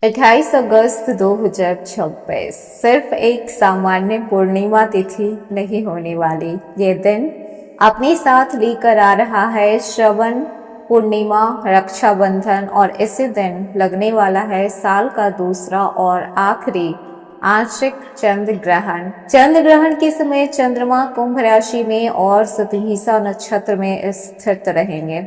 28 अगस्त 2026 सिर्फ एक सामान्य पूर्णिमा तिथि नहीं होने वाली। ये दिन अपने साथ लेकर आ रहा है श्रवण पूर्णिमा, रक्षाबंधन और इसी दिन लगने वाला है साल का दूसरा और आखिरी आंशिक चंद्र ग्रहण। चंद्र ग्रहण के समय चंद्रमा कुंभ राशि में और शतभिषा नक्षत्र में स्थित रहेंगे।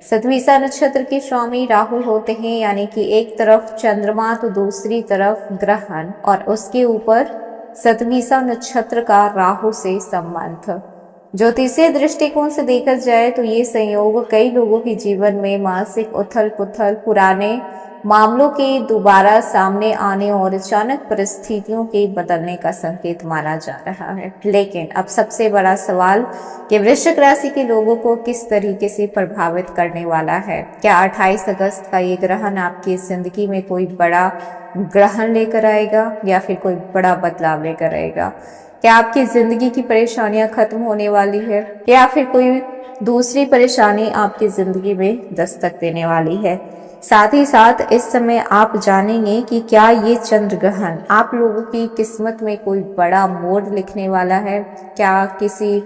शतभिषा नक्षत्र के स्वामी राहु होते हैं, यानी कि एक तरफ चंद्रमा तो दूसरी तरफ ग्रहण और उसके ऊपर शतभिषा नक्षत्र का राहु से संबंध। ज्योतिषीय दृष्टिकोण से देखा जाए तो ये संयोग कई लोगों के जीवन में मानसिक उथल पुथल, पुराने मामलों के दोबारा सामने आने और अचानक परिस्थितियों के बदलने का संकेत माना जा रहा है। लेकिन अब सबसे बड़ा सवाल कि वृश्चिक राशि के लोगों को किस तरीके से प्रभावित करने वाला है। क्या 28 अगस्त का ये ग्रहण आपकी जिंदगी में कोई बड़ा ग्रहण लेकर आएगा या फिर कोई बड़ा बदलाव लेकर आएगा? क्या आपकी जिंदगी की परेशानियां खत्म होने वाली है या फिर कोई दूसरी परेशानी आपकी जिंदगी में दस्तक देने वाली है? साथ ही साथ इस समय आप जानेंगे कि क्या ये चंद्र ग्रहण आप लोगों की किस्मत में कोई बड़ा मोड़ लिखने वाला है, क्या किसी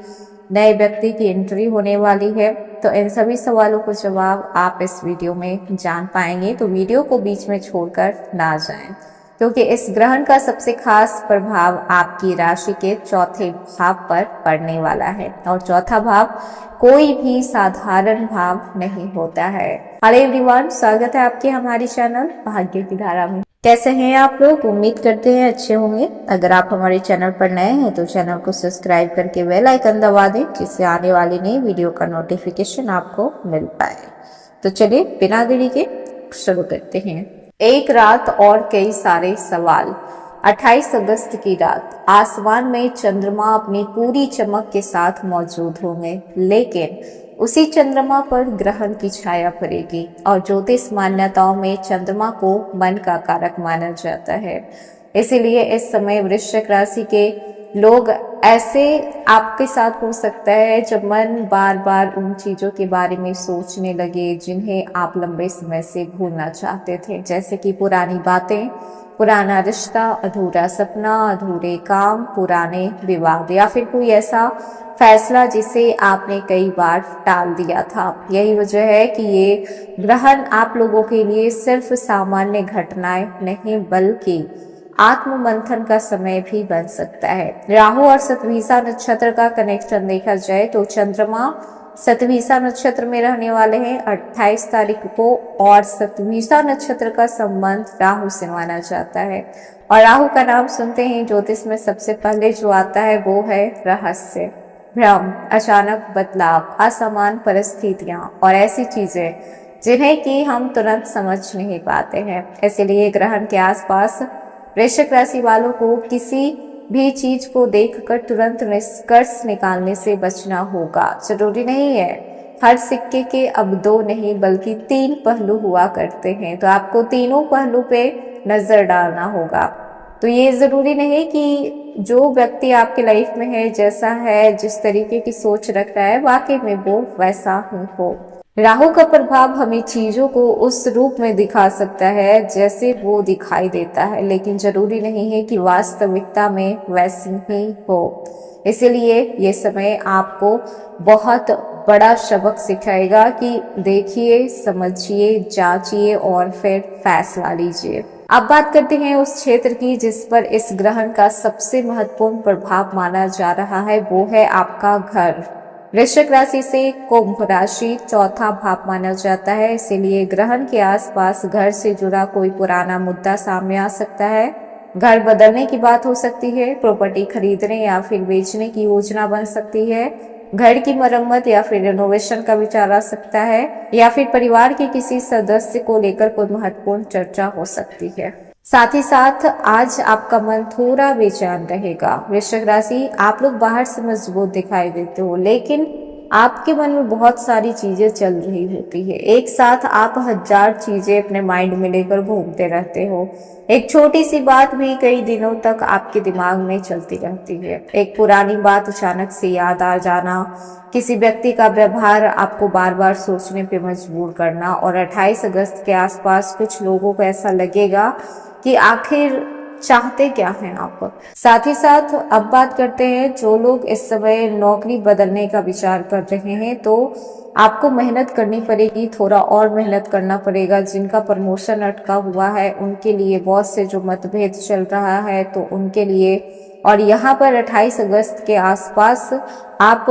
नए व्यक्ति की एंट्री होने वाली है। तो इन सभी सवालों को जवाब आप इस वीडियो में जान पाएंगे, तो वीडियो को बीच में छोड़कर ना जाएं, क्योंकि इस ग्रहण का सबसे खास प्रभाव आपकी राशि के चौथे भाव पर पड़ने वाला है और चौथा भाव कोई भी साधारण भाव नहीं होता है। हेलो एवरीवन, स्वागत है आपके हमारी चैनल भाग्य की धारा में। कैसे हैं आप लोग? उम्मीद करते हैं अच्छे होंगे। अगर आप हमारे चैनल पर नए हैं तो चैनल को सब्सक्राइब करके बेल आइकन दबा दें, जिससे आने वाली नई वीडियो का नोटिफिकेशन आपको मिल पाए। तो चलिए बिना देरी के शुरू करते हैं। एक रात और कई सारे सवाल। 28 अगस्त की रात आसमान में चंद्रमा अपनी पूरी चमक के साथ मौजूद होंगे, लेकिन उसी चंद्रमा पर ग्रहण की छाया पड़ेगी और ज्योतिष मान्यताओं में चंद्रमा को मन का कारक माना जाता है। इसीलिए इस समय वृश्चिक राशि के लोग ऐसे आपके साथ हो सकता है जब मन बार बार उन चीजों के बारे में सोचने लगे जिन्हें आप लंबे समय से भूलना चाहते थे, जैसे कि पुरानी बातें, पुराना रिश्ता, अधूरा सपना, अधूरे काम, पुराने विवाद या फिर कोई ऐसा फैसला जिसे आपने कई बार टाल दिया था। यही वजह है कि ये ग्रहण आप लोगों के लिए सिर्फ सामान्य घटनाएं नहीं बल्कि आत्म मंथन का समय भी बन सकता है। राहु और शतभिषा नक्षत्र का कनेक्शन देखा जाए तो चंद्रमा शतभिषा नक्षत्र में रहने वाले हैं 28 तारीख को और शतभिषा नक्षत्र का संबंध राहु से माना जाता है। और राहु का नाम सुनते ही ज्योतिष में सबसे पहले जो आता है वो है रहस्य, भ्रम, अचानक बदलाव, असमान परिस्थितियां और ऐसी चीजें जिन्हें कि हम तुरंत समझ नहीं पाते हैं। इसलिए ग्रहण के आसपास वृश्चिक राशि वालों को किसी भी चीज को देखकर तुरंत निष्कर्ष निकालने से बचना होगा। जरूरी नहीं है हर सिक्के के अब दो नहीं बल्कि 3 पहलू हुआ करते हैं, तो आपको तीनों पहलू पे नजर डालना होगा। तो ये जरूरी नहीं कि जो व्यक्ति आपके लाइफ में है, जैसा है, जिस तरीके की सोच रख रहा है, वाकई में वो वैसा ही हो। राहु का प्रभाव हमें चीजों को उस रूप में दिखा सकता है जैसे वो दिखाई देता है, लेकिन जरूरी नहीं है कि वास्तविकता में वैसी ही हो। इसलिए ये समय आपको बहुत बड़ा सबक सिखाएगा कि देखिए, समझिए, जांचिए और फिर फैसला लीजिए। अब बात करते हैं उस क्षेत्र की जिस पर इस ग्रहण का सबसे महत्वपूर्ण प्रभाव माना जा रहा है, वो है आपका घर। वृश्चिक राशि से कुंभ राशि चौथा भाव माना जाता है, इसीलिए ग्रहण के आसपास घर से जुड़ा कोई पुराना मुद्दा सामने आ सकता है। घर बदलने की बात हो सकती है, प्रॉपर्टी खरीदने या फिर बेचने की योजना बन सकती है, घर की मरम्मत या फिर रिनोवेशन का विचार आ सकता है, या फिर परिवार के किसी सदस्य को लेकर कोई महत्वपूर्ण चर्चा हो सकती है। साथ ही साथ आज आपका मन थोड़ा बेचैन रहेगा। वृश्चिक राशि, आप लोग बाहर से मजबूत दिखाई देते हो, लेकिन आपके मन में बहुत सारी चीजें चल रही होती है, एक साथ आप 1000 चीजें अपने माइंड में लेकर घूमते रहते हो। एक छोटी सी बात भी कई दिनों तक आपके दिमाग में चलती रहती है। एक पुरानी बात अचानक से याद आ जाना, किसी व्यक्ति का व्यवहार आपको बार बार सोचने पे मजबूर करना, और 28 अगस्त के आसपास कुछ लोगों को ऐसा लगेगा कि आखिर चाहते क्या हैं आप। साथ ही साथ अब बात करते हैं जो लोग इस समय नौकरी बदलने का विचार कर रहे हैं, तो आपको मेहनत करनी पड़ेगी, थोड़ा और मेहनत करना पड़ेगा। जिनका प्रमोशन अटका हुआ है उनके लिए, बॉस से जो मतभेद चल रहा है तो उनके लिए, और यहाँ पर 28 अगस्त के आसपास आप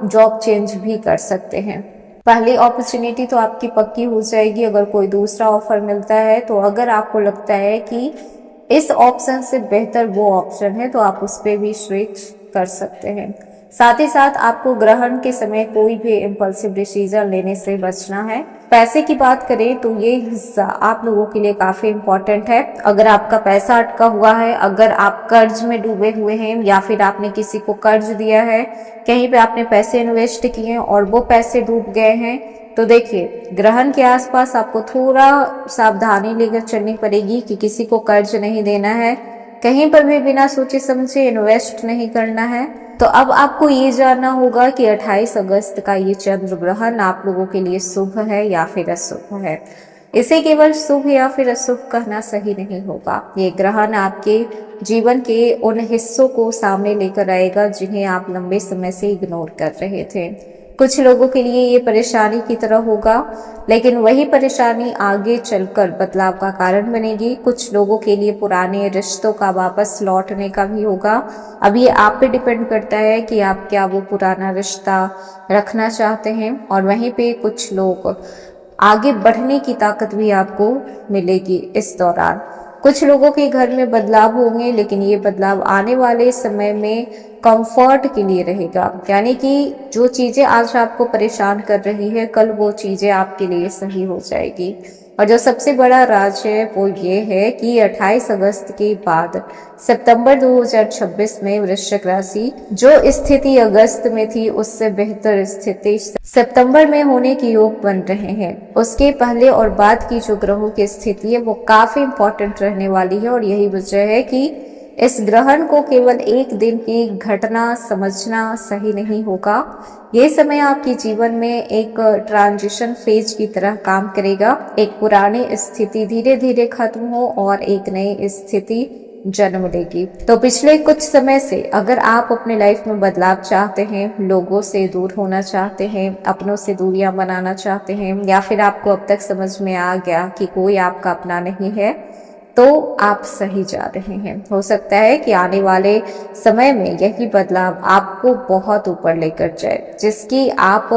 जॉब चेंज भी कर सकते हैं। पहली अपॉर्चुनिटी तो आपकी पक्की हो जाएगी अगर कोई दूसरा ऑफर मिलता है, तो अगर आपको लगता है कि इस ऑप्शन से बेहतर वो ऑप्शन है तो आप उस पर भी स्विच कर सकते हैं। साथ ही साथ आपको ग्रहण के समय कोई भी इम्पल्सिव डिसीजन लेने से बचना है। पैसे की बात करें तो ये हिस्सा आप लोगों के लिए काफी इम्पोर्टेंट है। अगर आपका पैसा अटका हुआ है, अगर आप कर्ज में डूबे हुए हैं, या फिर आपने किसी को कर्ज दिया है, कहीं पे आपने पैसे इन्वेस्ट किए हैं और वो पैसे डूब गए हैं, तो देखिए ग्रहण के आसपास आपको थोड़ा सावधानी लेकर चलनी पड़ेगी कि किसी को कर्ज नहीं देना है, कहीं पर भी बिना सोचे समझे इन्वेस्ट नहीं करना है। तो अब आपको ये जानना होगा कि 28 अगस्त का ये चंद्र ग्रहण आप लोगों के लिए शुभ है या फिर अशुभ है। इसे केवल शुभ या फिर अशुभ कहना सही नहीं होगा। ये ग्रहण आपके जीवन के उन हिस्सों को सामने लेकर आएगा जिन्हें आप लंबे समय से इग्नोर कर रहे थे। कुछ लोगों के लिए ये परेशानी की तरह होगा, लेकिन वही परेशानी आगे चलकर बदलाव का कारण बनेगी। कुछ लोगों के लिए पुराने रिश्तों का वापस लौटने का भी होगा। अब ये आप पे डिपेंड करता है कि आप क्या वो पुराना रिश्ता रखना चाहते हैं, और वहीं पे कुछ लोग आगे बढ़ने की ताकत भी आपको मिलेगी इस दौरान। कुछ लोगों के घर में बदलाव होंगे, लेकिन ये बदलाव आने वाले समय में कंफर्ट के लिए रहेगा, यानी कि जो चीजें आज आपको परेशान कर रही है कल वो चीजें आपके लिए सही हो जाएगी। और जो सबसे बड़ा राज है वो ये है कि 28 अगस्त के बाद सितंबर 2026 में वृश्चिक राशि जो स्थिति अगस्त में थी उससे बेहतर स्थिति सितंबर में होने के योग बन रहे हैं। उसके पहले और बाद की जो ग्रहों की स्थिति है वो काफी इंपॉर्टेंट रहने वाली है, और यही वजह है कि इस ग्रहण को केवल एक दिन की घटना समझना सही नहीं होगा। ये समय आपके जीवन में एक ट्रांजिशन फेज की तरह काम करेगा। एक पुरानी स्थिति धीरे धीरे खत्म हो और एक नई स्थिति जन्म लेगी। तो पिछले कुछ समय से अगर आप अपने लाइफ में बदलाव चाहते हैं, लोगों से दूर होना चाहते हैं, अपनों से दूरियां बनाना चाहते हैं, या फिर आपको अब तक समझ में आ गया कि कोई आपका अपना नहीं है, तो आप सही जा रहे हैं। हो सकता है कि आने वाले समय में यही बदलाव आपको बहुत ऊपर लेकर जाए, जिसकी आप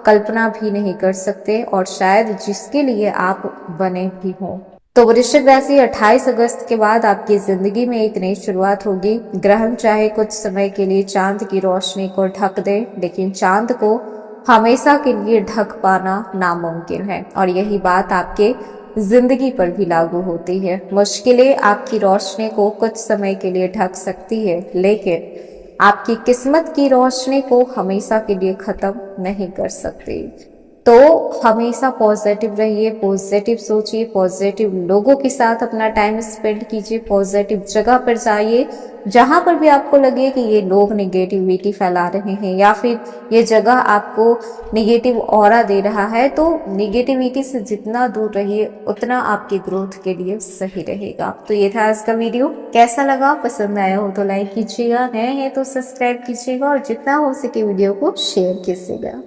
कल्पना भी नहीं कर सकते और शायद जिसके लिए आप बने भी हों। तो वृश्चिक राशि 28 अगस्त के बाद आपकी जिंदगी में एक नई शुरुआत होगी। ग्रहण चाहे कुछ समय के लिए चांद की रोशनी को ढक दे, लेकिन चांद को हमेशा के लिए ढक पाना नामुमकिन है, और यही बात आपके जिंदगी पर भी लागू होती है। मुश्किलें आपकी रोशनी को कुछ समय के लिए ढक सकती है, लेकिन आपकी किस्मत की रोशनी को हमेशा के लिए खत्म नहीं कर सकती। तो हमेशा पॉजिटिव रहिए, पॉजिटिव सोचिए, पॉजिटिव लोगों के साथ अपना टाइम स्पेंड कीजिए, पॉजिटिव जगह पर जाइए जहां पर भी आपको लगे कि ये लोग नेगेटिविटी फैला रहे हैं या फिर ये जगह आपको नेगेटिव ऑरा दे रहा है, तो नेगेटिविटी से जितना दूर रहिए उतना आपके ग्रोथ के लिए सही रहेगा। तो ये था आज का वीडियो। कैसा लगा? पसंद आया हो तो लाइक कीजिएगा, नए हैं तो सब्सक्राइब कीजिएगा, और जितना हो सके वीडियो को शेयर कीजिएगा।